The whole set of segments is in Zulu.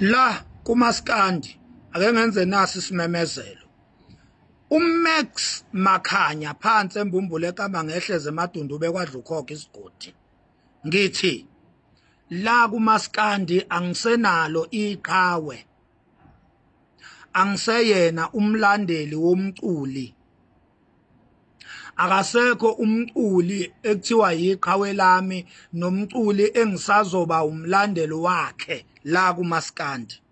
La kuMaskandi ake ngenze nasi isimemezelo. UMax Makhanya phansi embumbulu ekamba ngehleze emadundube kwaDlukhokho isigodi. Ngithi la kuMaskandi angisenalo iqhawe. Angiseyena umlandeli womculi. Akasekho umculi ekuthiwa yiqhawe lami nomculi engisazoba umlandeli wakhe la kuMaskandi.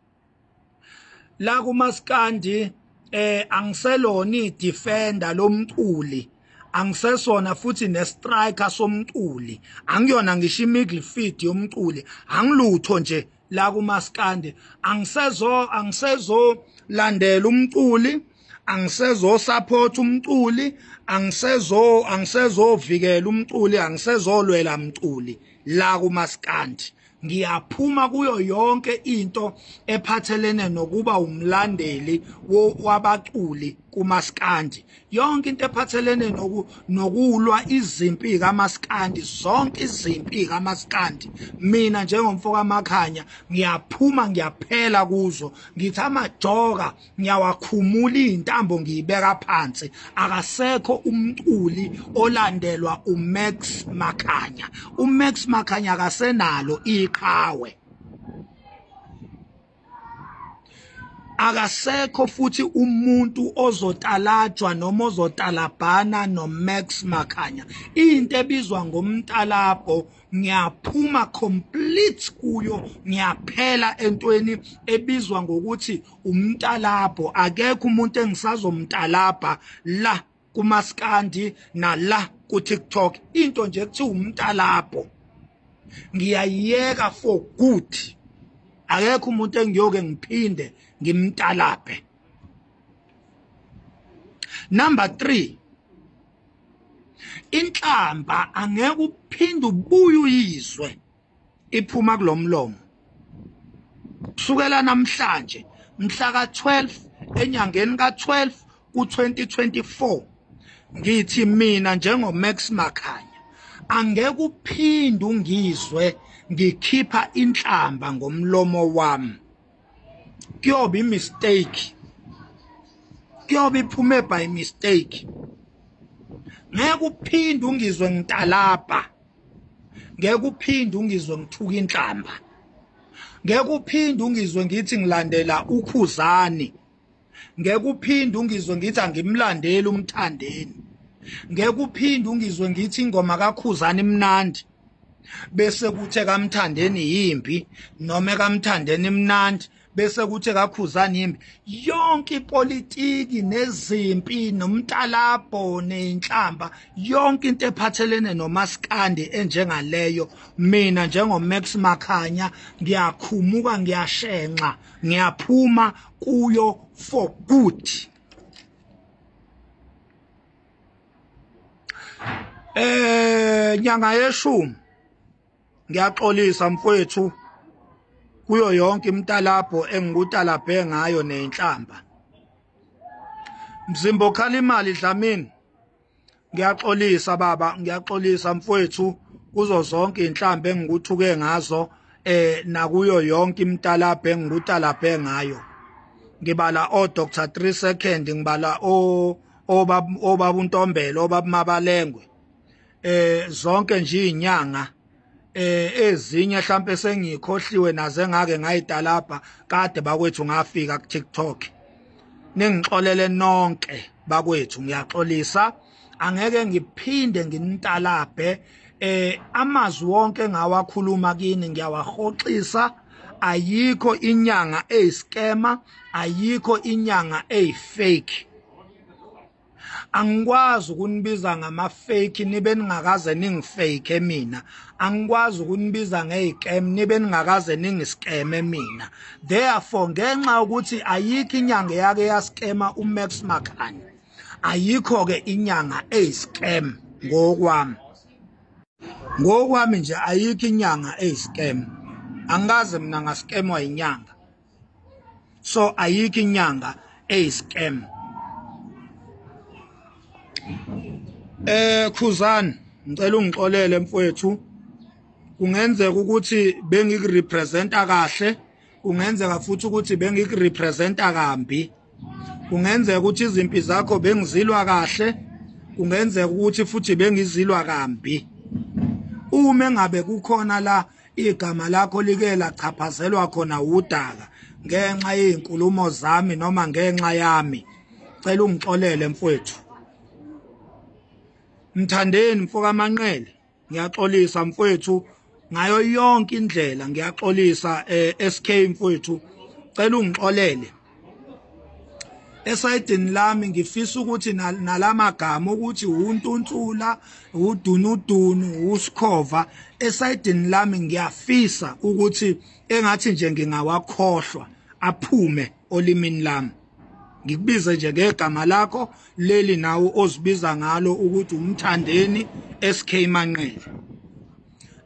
La kuMaskandi angiselona defender lomculi, angisesona futhi ne-striker somculi, angiyona ngisho i-midfield yomculi, angilutho nje la kuMaskandi. Angisezo landela umculi, angisezo support umculi, angisezovikela umculi, angisezolwela umculi la kuMaskandi. Ngiyaphuma kuyo yonke into ephathelene nokuba umlandeli wabaculi kuMaskandi. Yonke into ephathelene nokulwa izimpi kaMaskandi, zonke izimpi kaMaskandi. Mina njengomfoka Makhanya ngiyaphuma ngiyaphela kuzo. Ngithi amajoka ngiyawakhumula intambo ngiyibeka phansi. Akasekho umculi olandelwa uMax Makhanya. uMax Makhanya akasenalo iqhawe. Akasekho futhi umuntu ozotalajwa noma ozotalabhana noMax Makhanya. Into ebizwa ngomtalabo ngiyaphuma complete kuyo, ngiyaphela entweni ebizwa ngokuthi umtalabo. Akekho umuntu engisazomtalabha la kuMaskandi na la kuTikTok. Into nje kuthi umtalabo ngiyayeka for good. Akekho umuntu engiyoke ngiphinde ngimtalaphe. Number 3, inhlamba angeke uphinde ubuye uyizwe iphuma kulomlomo. Kusukela namhlanje mhla ka-12 enyangeni ka-12 ku-2024 ngithi mina njengoMax Makhanya angeke uphinde ungizwe ngikhipha inhlamba ngomlomo wami. Kuyoba imistake, kuyoba iphume by mistake. Ngeke uphinde ungizwe ngitalapha, ngeke uphinde ungizwe ngithuka inhlamba, ngeke uphinde ungizwe ngithi ngilandela uKhuzani, ngeke uphinde ungizwe ngithi angimlandeli uMthandeni, ngeke uphinde ungizwe ngithi ingoma kaKhuzani imnandi bese kuthe kaMthandeni yimbi noma kaMthandeni imnandi bese kuthe kaKhuzani yimbi. Yonke ipolitiki nezimpi nomtalabo nenhlamba, yonke into ephathelene noMaskandi enjengaleyo, mina njengoMax Makhanya ngiyakhumuka, ngiyashenxa, ngiyaphuma kuyo for good. Nyanga yeshumi ngiyaxolisa mfowethu kuyo yonke imtalapho engikutalabhe ngayo nenhlamba. Mzimbo Khalimali Dlamini ngiyaxolisa baba, ngiyaxolisa mfowethu kuzo zonke inhlamba engikuthuke ngazo nakuyo yonke imtalapho engikutalabhe ngayo. Ngibala Dr. 3 Second, ngibala obaba uNtombela, obaba Mabalengwe, zonke nje inyanga ezinye mhlambe sengikhohliwe naze ngake ngayitalapha kade bakwethu ngafika kuTikTok. Ningixolele nonke bakwethu, ngiyaxolisa, angeke ngiphinde nginitalabhe. Amazwi wonke ngawakhuluma kini ngiyawahoxisa. Ayikho inyanga eyiskema, ayikho inyanga eyifake. Angikwazi ukunibiza ngama-fake nibe ningakaze ningifake mina. Angikwazi ukunibiza ngey'cam nibe ningakaze ningiskeme mina. Therefore ngenxa ukuthi ayikho inyanga eyake yaskema uMax Makhanya, ayikho-ke inyanga eyiscam ngokwami. Ngokwami nje ayikho inyanga eyiscam. Angikaze mina ngaskemwa inyanga. So ayikho inyanga eyiscam. Khuzani ngicela ungixolele mfowethu, kungenzeka ukuthi bengikurepresenta kahle, kungenzeka futhi ukuthi bengikurepresenta kambi, kungenzeka ukuthi izimpi zakho bengizilwa kahle, kungenzeka ukuthi futhi bengizilwa kambi. Uma ngabe kukhona la igama lakho like lachaphazelwa khona udaka ngenxa yezinkulumo zami noma ngenxa yami, cela ungixolele mfowethu. Mthandeni mfoka Manqele, ngiyaxolisa mfowethu ngayo yonke indlela, ngiyaxolisa SK mfowethu, cela ungixolele. Esayidini lami ngifisa ukuthi nalamagama ukuthi uNtuntula, uDunudunu, uSikhova, esayidini lami ngiyafisa ukuthi engathi nje ngingawakhohlwa aphume olimini lami. Ngikubize nje ngegama lakho leli nawo ozibiza ngalo ukuthi uMthandeni SK Manqele.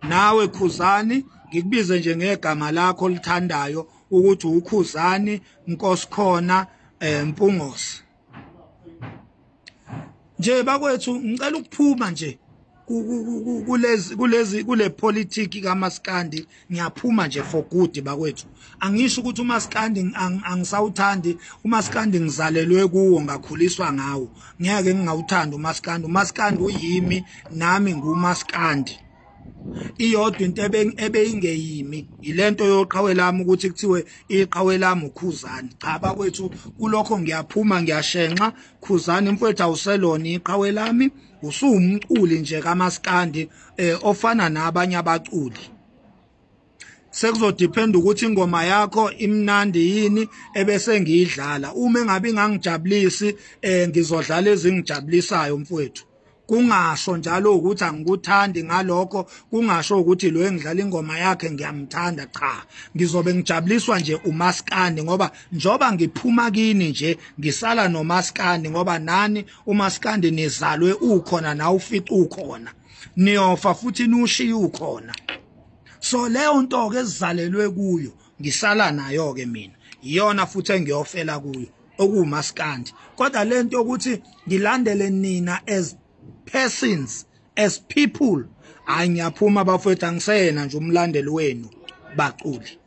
Nawe Khuzani ngikubize nje ngegama lakho lithandayo ukuthi uKhuzani Nkosikhona Mpungose. Nje bakwethu ngicela ukuphuma nje kule politiki kaMaskandi, ngiyaphuma nje for good bakwethu. Angisho ukuthi uMaskandi angisawuthandi, uMaskandi ngizalelwe kuwo ngakhuliswa ngawo. Ngeke ngingawuthanda uMaskandi. uMaskandi uyimi nami nguMaskandi. Iyodwa into ebeyingeyimi ilento yoqhawe lami ukuthi kuthiwe iqhawe lami uKhuzani. Cha bakwethu kulokho ngiyaphuma ngiyashenxa. Khuzani mfowethu awuselona iqhawe lami, usumculi nje kaMaskandi ofana nabanye abaculi. Sekuzodependa ukuthi ingoma yakho imnandi yini ebese ngiyidlala. Uma engabe ngangijabulisi ngizodlala ezingijabulisayo mfowethu. Kungasho njalo ukuthi angikuthandi ngalokho, kungasho ukuthi lo engidlala ingoma yakhe ngiyamthanda, cha. Ngizobe ngijabuliswa nje uMaskandi ngoba njoba ngiphuma kini nje ngisala noMaskandi ngoba nani uMaskandi nizalwe ukhona na ufica ukhona. Niyofa futhi nushiya ukhona. So leyo nto ke ezizalelwe kuyo ngisala nayo ke mina. Iyona futhi engiyofela kuyo okuMaskandi. Kodwa lento yokuthi ngilandele nina as persons, as people, angiyaphuma bafethu, angisena nje umlandeli wenu baculi.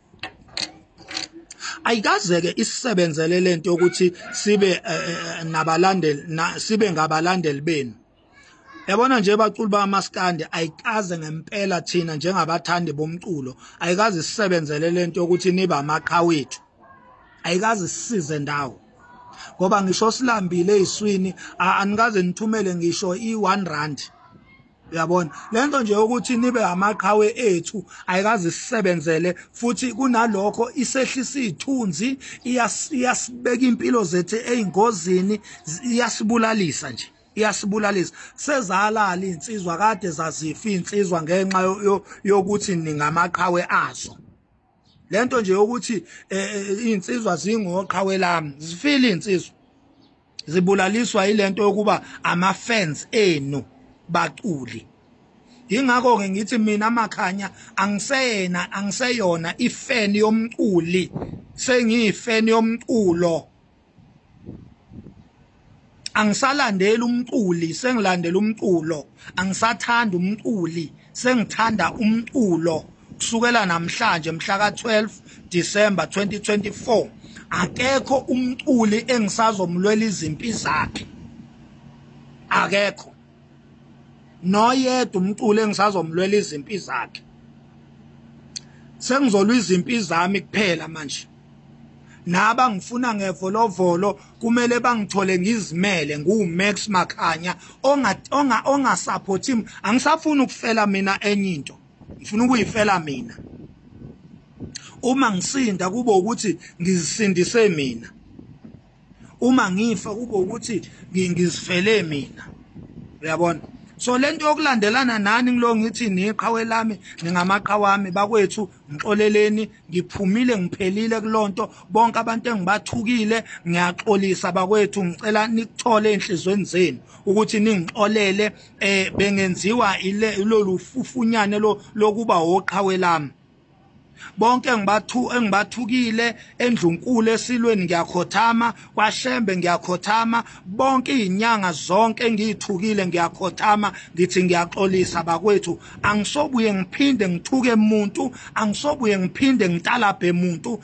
Ayikazeke isisebenzele lento yokuthi sibe nabalandeli, sibe ngabalandeli benu. Yabona nje baculi baMaskandi, ayikaze ngempela thina njengabathandi bomculo, ayikaze sisebenzele lento yokuthi nibe amaqhawethu, ayikaze sisize ndawo. Ngoba ngisho silambile eziswini anikaze nithumele ngisho i1 rand. Uyabona lento nje ukuthi nibe amaqhawe ethu ayikaze sisebenzele, futhi kunalokho isehlisa izithunzi, iyasibeka impilo zethu ezingozini, iyasibulalisa nje, iyasibulalisa. Sezalala insizwa kade zazifa insizwa ngenxa yokuthi ningamaqhawe azo. Lento nje ukuthi insizwa zingoqhawe lami, zifile insizwa zibulaliswa ilento yokuba ama fans enu baculi. Ingakho ke ngithi mina Makhanya angiseyona ifan yomculi, sengiyifan yomculo. Angisalandela umculi, sengilandela umculo. Angisathanda umculi, sengithanda umculo. Kusukela namhlanje mhla ka-12 December 2024 akekho umculi engisazomlwela izimpi zakhe, akekho noyedwa umculi engisazomlwela izimpi zakhe. Sengizolwa izimpi zami kuphela manje. Naba ngifuna ngevolovolo kumele bangithole ngizimele, nguMax Makhanya ongasupporti kimi. Angisafuni ukufela mina enye into, ngifuna ukuyifela mina. Uma ngisinda kube ukuthi ngizisindise mina, uma ngifa kube ukuthi ngizifele mina. Uyabona? So lento yokulandelana nani ngilo ngithi niqhawe lami ningamaqhawe wami bakwethu, ngixoleleni, ngiphumile ngiphelile kulonto. Bonke abantu engibathukile ngiyaxolisa bakwethu, ngicela nikuthole enhlizweni zenu ukuthi ningixolele. Bengenziwa ilolu fufunyane lokuba oqhawe lami. Bonke engibathukile, eNdlunkulu esilweni ngiyakhothama, kwaShembe ngiyakhothama, bonke izinyanga zonke engiyithukile ngiyakhothama, ngithi ngiyaxolisa bakwethu. Angisobuye ngiphinde ngithuke umuntu, angisobuye ngiphinde ngitalabhe umuntu